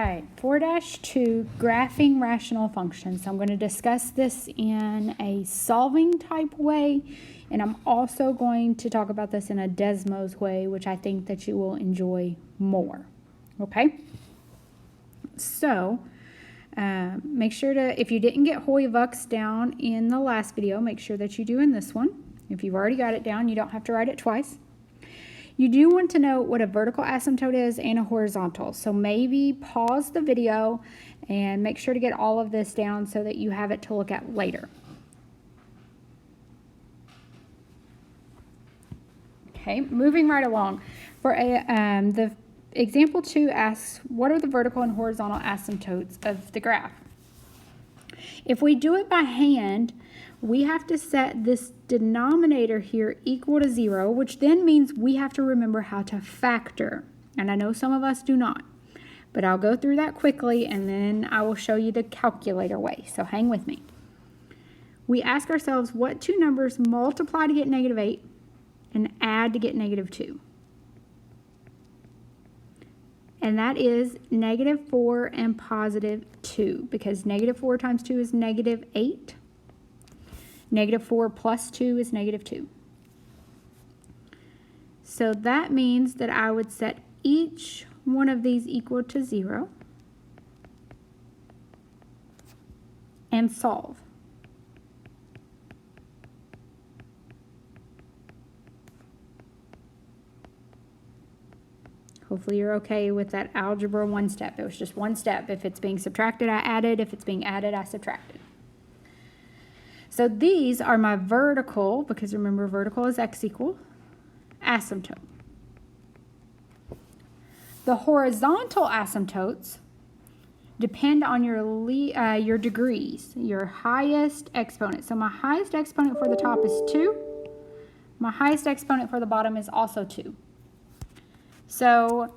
right, 4-2, graphing rational functions. So I'm going to discuss this in a solving type way, and I'm also going to talk about this in a Desmos way, which I think that you will enjoy more. Okay? So, make sure to, if you didn't get Hoy-Vux down in the last video, make sure that you do in this one. If you've already got it down, you don't have to write it twice. You do want to know what a vertical asymptote is and a horizontal. So maybe pause the video and make sure to get all of this down so that you have it to look at later. Okay, moving right along. For the example 2 asks, what are the vertical and horizontal asymptotes of the graph? If we do it by hand, we have to set this denominator here equal to 0, which then means we have to remember how to factor. And I know some of us do not, but I'll go through that quickly and then I will show you the calculator way. So hang with me. We ask ourselves what two numbers multiply to get -8 and add to get -2. And that is -4 and +2, because -4 times 2 is -8. -4 plus 2 is -2. So that means that I would set each one of these equal to 0 and solve. Hopefully you're okay with that algebra one step. It was just one step. If it's being subtracted, I added. If it's being added, I subtracted. So these are my vertical, because remember vertical is x equal, asymptote. The horizontal asymptotes depend on your degrees, your highest exponent. So my highest exponent for the top is 2. My highest exponent for the bottom is also 2. So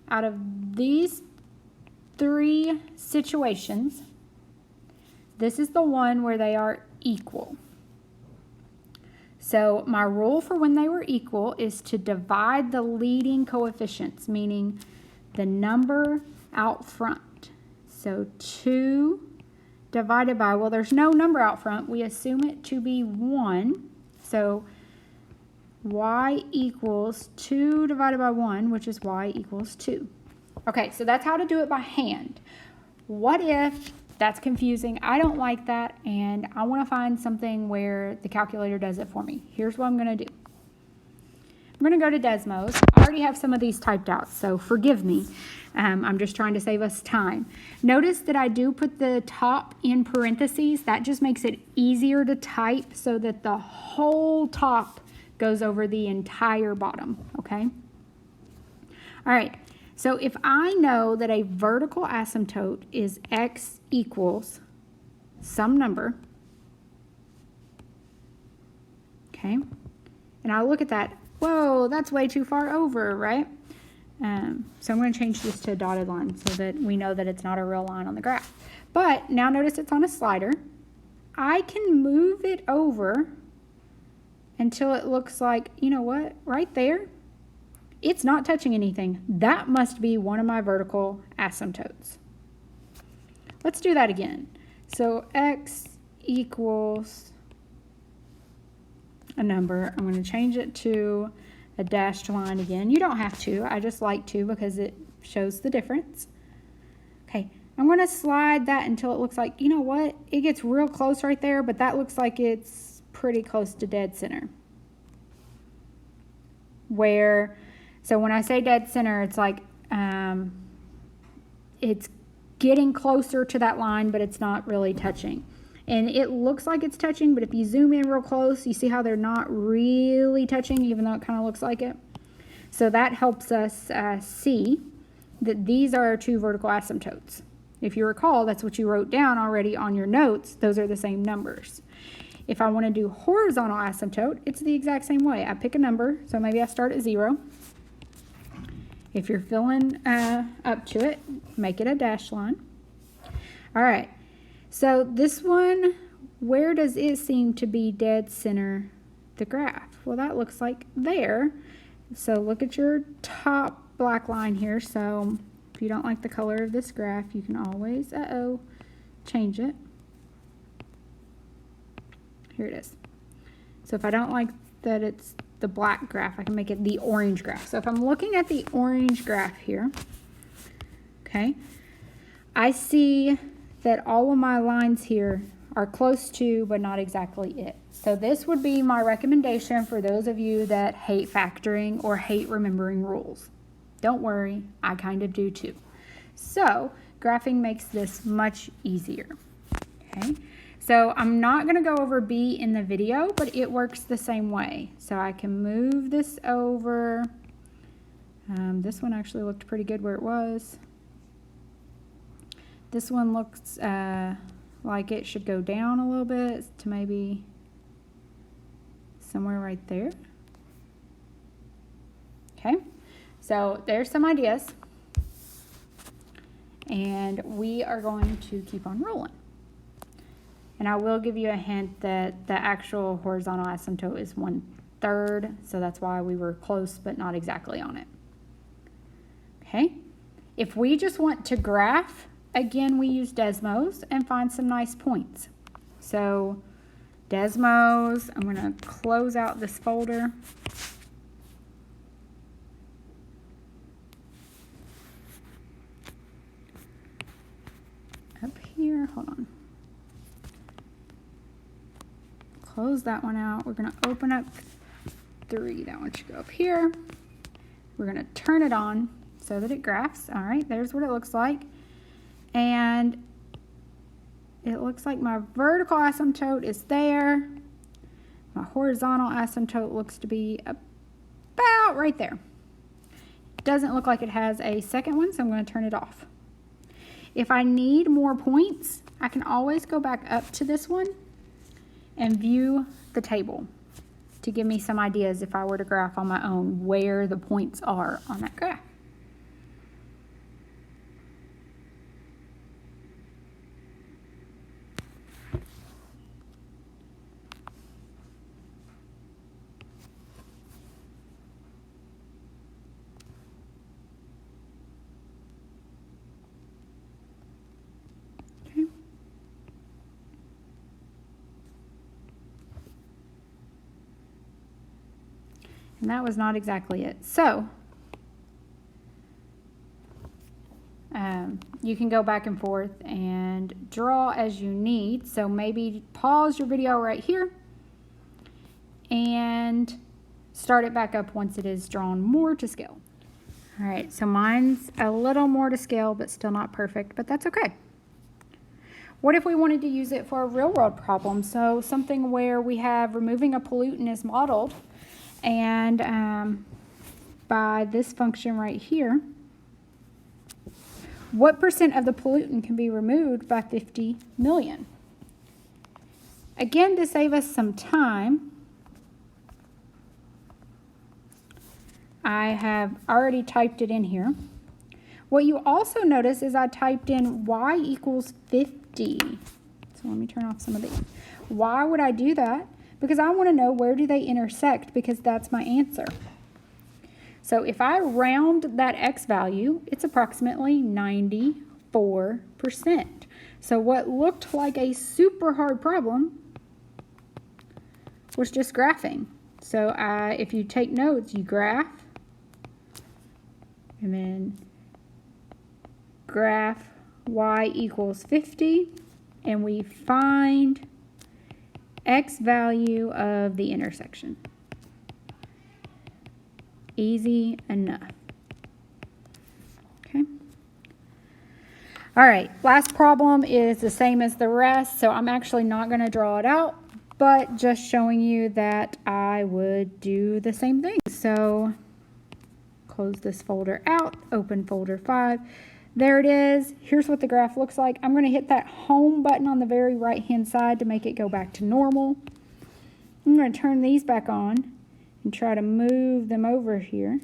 out of these 3 situations, this is the one where they are equal. So my rule for when they were equal is to divide the leading coefficients, meaning the number out front. So 2 divided by, well, there's no number out front. We assume it to be 1. So y equals 2 divided by 1, which is y equals 2. Okay, so that's how to do it by hand. What if that's confusing? I don't like that, and I want to find something where the calculator does it for me. Here's what I'm going to do. I'm going to go to Desmos. I already have some of these typed out, so forgive me. I'm just trying to save us time. Notice that I do put the top in parentheses. That just makes it easier to type so that the whole top goes over the entire bottom, okay? All right, so if I know that a vertical asymptote is x equals some number, okay, and I look at that, whoa, that's way too far over, right? So I'm going to change this to a dotted line so that we know that it's not a real line on the graph. But now notice it's on a slider. I can move it over until it looks like, you know what, right there, it's not touching anything. That must be one of my vertical asymptotes. Let's do that again. So x equals a number. I'm going to change it to a dashed line again. You don't have to. I just like to because it shows the difference. Okay, I'm going to slide that until it looks like, you know what, it gets real close right there, but that looks like it's pretty close to dead center. So when I say dead center, it's like it's getting closer to that line, but it's not really touching. And it looks like it's touching, but if you zoom in real close, you see how they're not really touching, even though it kind of looks like it. So that helps us see that these are our 2 vertical asymptotes. If you recall, that's what you wrote down already on your notes. Those are the same numbers. If I want to do horizontal asymptote, it's the exact same way. I pick a number, so maybe I start at 0. If you're filling up to it, make it a dashed line. All right, so this one, where does it seem to be dead center the graph? Well, that looks like there. So look at your top black line here. So if you don't like the color of this graph, you can always, change it. Here it is. So if I don't like that it's the black graph, I can make it the orange graph. So if I'm looking at the orange graph here, okay, I see that all of my lines here are close to, but not exactly it. So this would be my recommendation for those of you that hate factoring or hate remembering rules. Don't worry, I kind of do too. So graphing makes this much easier, okay? So I'm not gonna go over B in the video, but it works the same way. So I can move this over. This one actually looked pretty good where it was. This one looks like it should go down a little bit to maybe somewhere right there. Okay, so there's some ideas. And we are going to keep on rolling. And I will give you a hint that the actual horizontal asymptote is 1/3, so that's why we were close but not exactly on it. Okay, if we just want to graph, again, we use Desmos and find some nice points. So Desmos, I'm going to close out this folder. Up here, hold on. Close that one out. We're going to open up 3. That one should go up here. We're going to turn it on so that it graphs. All right, there's what it looks like. And it looks like my vertical asymptote is there. My horizontal asymptote looks to be about right there. It doesn't look like it has a second one, so I'm going to turn it off. If I need more points, I can always go back up to this one and view the table to give me some ideas if I were to graph on my own where the points are on that graph. And that was not exactly it. So you can go back and forth and draw as you need. So maybe pause your video right here and start it back up once it is drawn more to scale. All right, so mine's a little more to scale, but still not perfect, but that's okay. What if we wanted to use it for a real world problem? So something where we have removing a pollutant is modeled, and by this function right here, what percent of the pollutant can be removed by 50 million? Again, to save us some time, I have already typed it in here. What you also notice is I typed in y equals 50. So let me turn off some of these. Why would I do that? Because I want to know where do they intersect, because that's my answer. So if I round that x value, it's approximately 94%. So what looked like a super hard problem was just graphing. So if you take notes, you graph, and then graph y equals 50, and we find x value of the intersection. Easy enough. Okay. All right, last problem is the same as the rest, so I'm actually not going to draw it out, but just showing you that I would do the same thing. So close this folder out, open folder 5. There it is. Here's what the graph looks like. I'm going to hit that home button on the very right hand side to make it go back to normal. I'm going to turn these back on and try to move them over here.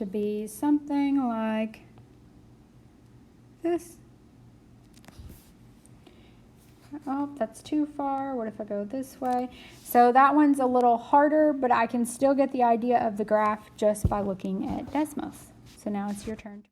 to be something like this. Oh, that's too far. What if I go this way? So that one's a little harder, but I can still get the idea of the graph just by looking at Desmos. So now it's your turn.